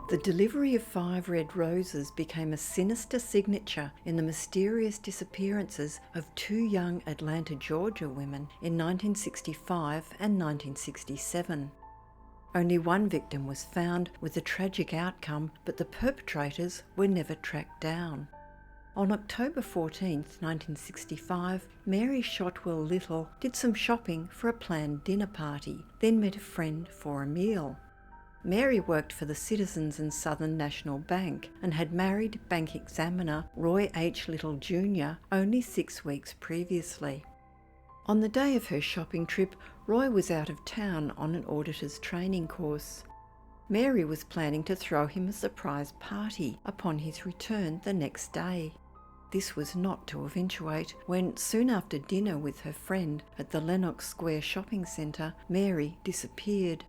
The delivery of 5 red roses became a sinister signature in the mysterious disappearances of 2 young Atlanta, Georgia women in 1965 and 1967. Only one victim was found with a tragic outcome, but the perpetrators were never tracked down. On October 14, 1965, Mary Shotwell Little did some shopping for a planned dinner party, then met a friend for a meal. Mary worked for the Citizens and Southern National Bank and had married bank examiner Roy H. Little Jr. only 6 weeks previously. On the day of her shopping trip, Roy was out of town on an auditor's training course. Mary was planning to throw him a surprise party upon his return the next day. This was not to eventuate when, soon after dinner with her friend at the Lenox Square shopping centre, Mary disappeared.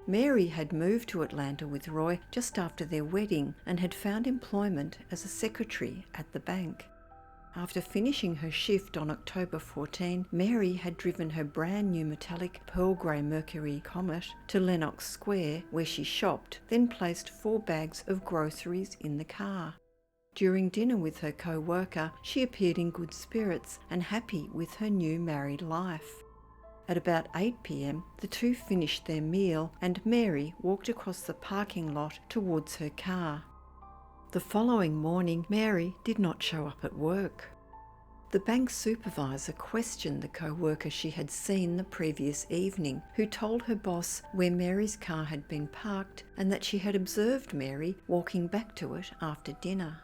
Mary had moved to Atlanta with Roy just after their wedding and had found employment as a secretary at the bank. After finishing her shift on October 14, Mary had driven her brand new metallic pearl grey Mercury Comet to Lenox Square, where she shopped, then placed 4 bags of groceries in the car. During dinner with her co-worker, she appeared in good spirits and happy with her new married life. At about 8 p.m, the two finished their meal and Mary walked across the parking lot towards her car. The following morning, Mary did not show up at work. The bank supervisor questioned the co-worker she had seen the previous evening, who told her boss where Mary's car had been parked and that she had observed Mary walking back to it after dinner.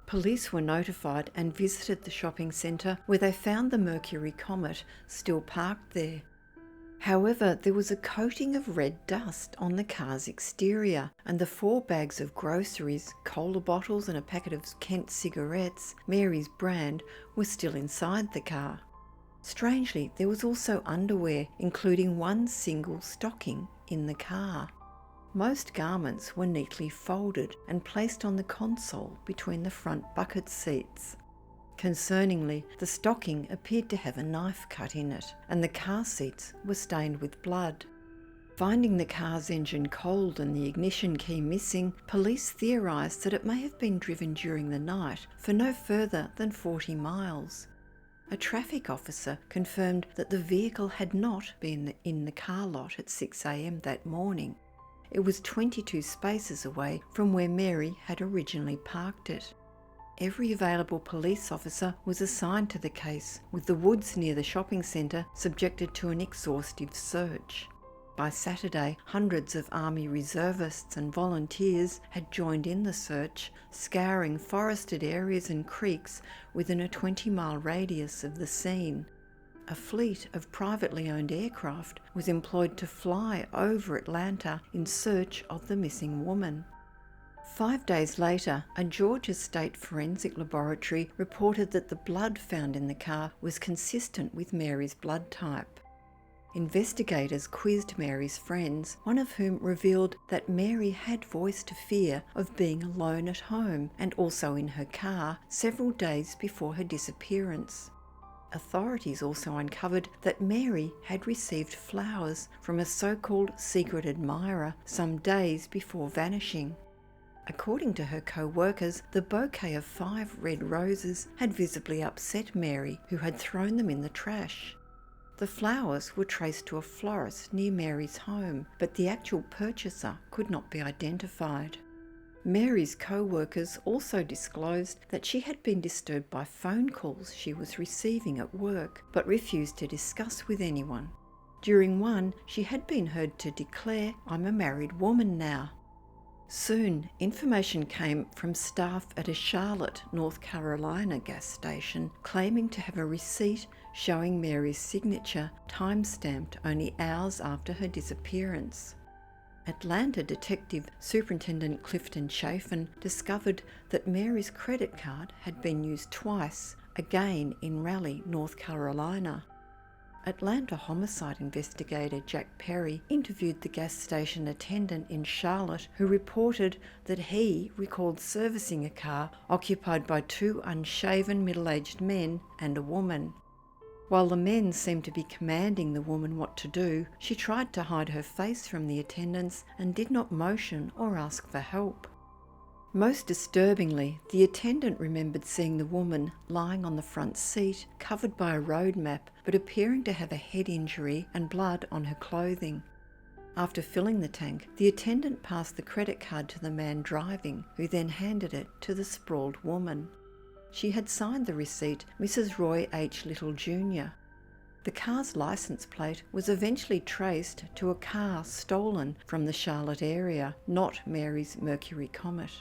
Police were notified and visited the shopping centre, where they found the Mercury Comet still parked there. However, there was a coating of red dust on the car's exterior, and the 4 bags of groceries, cola bottles and a packet of Kent cigarettes, Mary's brand, were still inside the car. Strangely, there was also underwear, including 1 single stocking, in the car. Most garments were neatly folded and placed on the console between the front bucket seats. Concerningly, the stocking appeared to have a knife cut in it, and the car seats were stained with blood. Finding the car's engine cold and the ignition key missing, police theorised that it may have been driven during the night for no further than 40 miles. A traffic officer confirmed that the vehicle had not been in the car lot at 6 a.m. that morning. It was 22 spaces away from where Mary had originally parked it. Every available police officer was assigned to the case, with the woods near the shopping centre subjected to an exhaustive search. By Saturday, hundreds of Army reservists and volunteers had joined in the search, scouring forested areas and creeks within a 20-mile radius of the scene. A fleet of privately owned aircraft was employed to fly over Atlanta in search of the missing woman. 5 days later, a Georgia State Forensic Laboratory reported that the blood found in the car was consistent with Mary's blood type. Investigators quizzed Mary's friends, one of whom revealed that Mary had voiced a fear of being alone at home and also in her car several days before her disappearance. Authorities also uncovered that Mary had received flowers from a so-called secret admirer some days before vanishing. According to her co-workers, the bouquet of 5 red roses had visibly upset Mary, who had thrown them in the trash. The flowers were traced to a florist near Mary's home, but the actual purchaser could not be identified. Mary's co-workers also disclosed that she had been disturbed by phone calls she was receiving at work, but refused to discuss with anyone. During one, she had been heard to declare, "I'm a married woman now." Soon, information came from staff at a Charlotte, North Carolina gas station claiming to have a receipt showing Mary's signature, time-stamped only hours after her disappearance. Atlanta Detective Superintendent Clifton Chafin discovered that Mary's credit card had been used twice, again in Raleigh, North Carolina. Atlanta homicide investigator Jack Perry interviewed the gas station attendant in Charlotte, who reported that he recalled servicing a car occupied by 2 unshaven middle-aged men and a woman. While the men seemed to be commanding the woman what to do, she tried to hide her face from the attendants and did not motion or ask for help. Most disturbingly, the attendant remembered seeing the woman lying on the front seat, covered by a road map, but appearing to have a head injury and blood on her clothing. After filling the tank, the attendant passed the credit card to the man driving, who then handed it to the sprawled woman. She had signed the receipt, Mrs. Roy H. Little Jr. The car's licence plate was eventually traced to a car stolen from the Charlotte area, not Mary's Mercury Comet.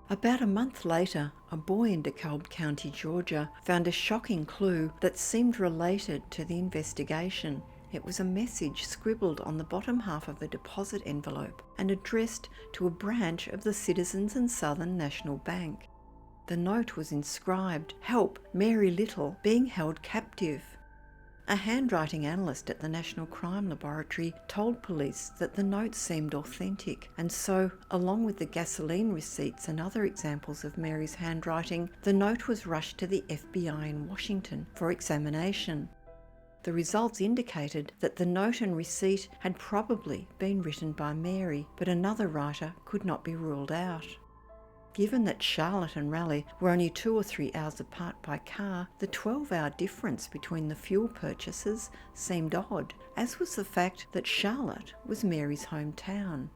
About a month later, a boy in DeKalb County, Georgia, found a shocking clue that seemed related to the investigation. It was a message scribbled on the bottom half of a deposit envelope and addressed to a branch of the Citizens and Southern National Bank. The note was inscribed, "Help, Mary Little, being held captive." A handwriting analyst at the National Crime Laboratory told police that the note seemed authentic, and so, along with the gasoline receipts and other examples of Mary's handwriting, the note was rushed to the FBI in Washington for examination. The results indicated that the note and receipt had probably been written by Mary, but another writer could not be ruled out. Given that Charlotte and Raleigh were only 2 or 3 hours apart by car, the 12-hour difference between the fuel purchases seemed odd, as was the fact that Charlotte was Mary's hometown.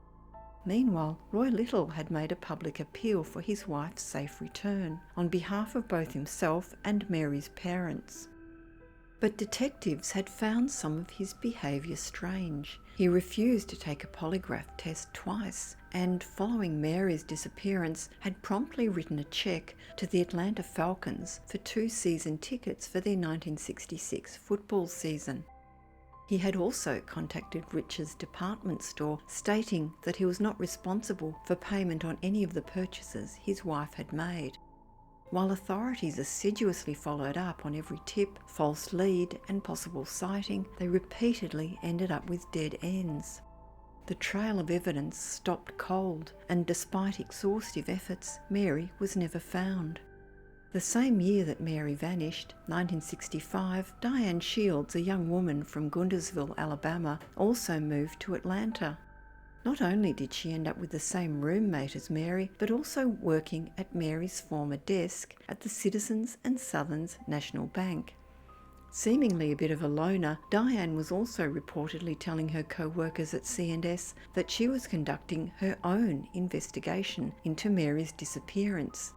Meanwhile, Roy Little had made a public appeal for his wife's safe return, on behalf of both himself and Mary's parents. But detectives had found some of his behaviour strange. He refused to take a polygraph test twice, and following Mary's disappearance had promptly written a cheque to the Atlanta Falcons for 2 season tickets for their 1966 football season. He had also contacted Rich's department store, stating that he was not responsible for payment on any of the purchases his wife had made. While authorities assiduously followed up on every tip, false lead and possible sighting, they repeatedly ended up with dead ends. The trail of evidence stopped cold, and despite exhaustive efforts, Mary was never found. The same year that Mary vanished, 1965, Diane Shields, a young woman from Guntersville, Alabama, also moved to Atlanta. Not only did she end up with the same roommate as Mary, but also working at Mary's former desk at the Citizens and Southern National Bank. Seemingly a bit of a loner, Diane was also reportedly telling her co-workers at C&S that she was conducting her own investigation into Mary's disappearance.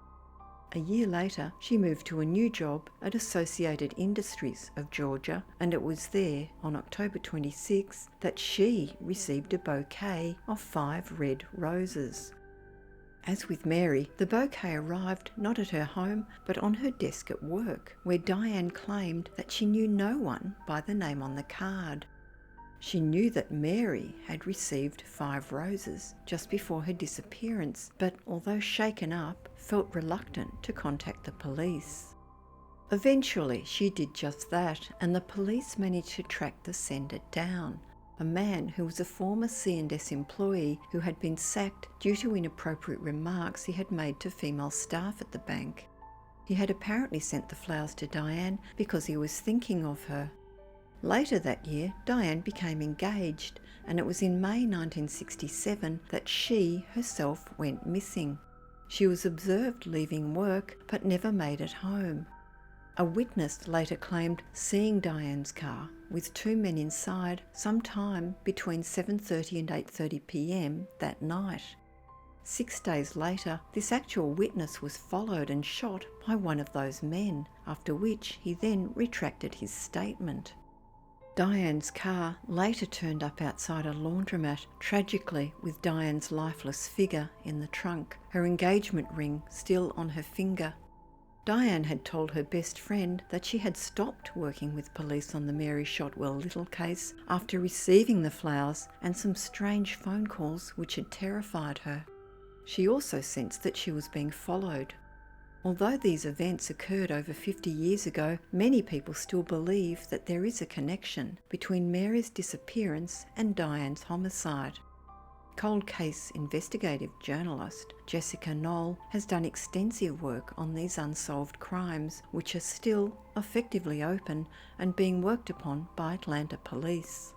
A year later, she moved to a new job at Associated Industries of Georgia, and it was there, on October 26, that she received a bouquet of 5 red roses. As with Mary, the bouquet arrived not at her home, but on her desk at work, where Diane claimed that she knew no one by the name on the card. She knew that Mary had received 5 roses just before her disappearance, but although shaken up, felt reluctant to contact the police. Eventually, she did just that, and the police managed to track the sender down, a man who was a former C&S employee who had been sacked due to inappropriate remarks he had made to female staff at the bank. He had apparently sent the flowers to Diane because he was thinking of her. Later that year, Diane became engaged, and it was in May 1967 that she herself went missing. She was observed leaving work, but never made it home. A witness later claimed seeing Diane's car with 2 men inside sometime between 7:30 and 8:30 p.m. that night. 6 days later, this actual witness was followed and shot by one of those men, after which he then retracted his statement. Diane's car later turned up outside a laundromat, tragically with Diane's lifeless figure in the trunk, her engagement ring still on her finger. Diane had told her best friend that she had stopped working with police on the Mary Shotwell Little case after receiving the flowers and some strange phone calls which had terrified her. She also sensed that she was being followed. Although these events occurred over 50 years ago, many people still believe that there is a connection between Mary's disappearance and Diane's homicide. Cold case investigative journalist Jessica Knoll has done extensive work on these unsolved crimes, which are still effectively open and being worked upon by Atlanta police.